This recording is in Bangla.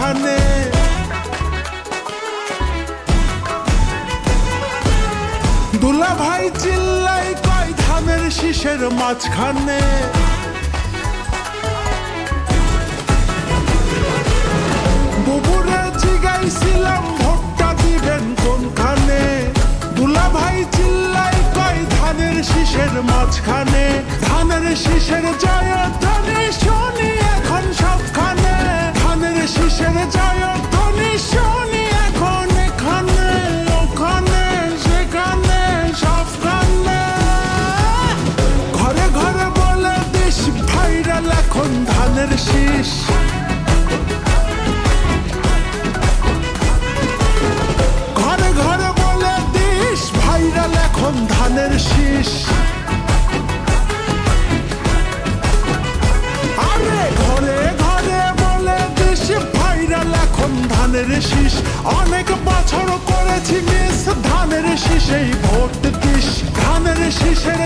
মাঝখানে। দুলা ভাই চিল্লাই কয় ধানের শীষের মাঝখানে। বুবুরে জিগাইছিলাম ভোটটা দিবেন কোনখানে। দুলা ভাই চিল্লাই কয় ধানের শীষের মাঝখানে। ধানের শীষের জয়ধ্বনি শুনি এখন সবখানে। ধানের শীষের জয়ধ্বনি শুনি এখন এখানে ওখানে সেখানে সবখানে। ঘরে ঘরে বলে দিস ভাইরাল এখন ধানের শীষ। ঘরে ঘরে বলে দিস ভাইরাল এখন ধানের শীষ। আরে ঘরে ঘরে বলে দিস ভাইরাল এখন ধানের শীষ। অনেক বছর করেছি মিস ধানের শীষেই ভোট দিস। ধানের শীষের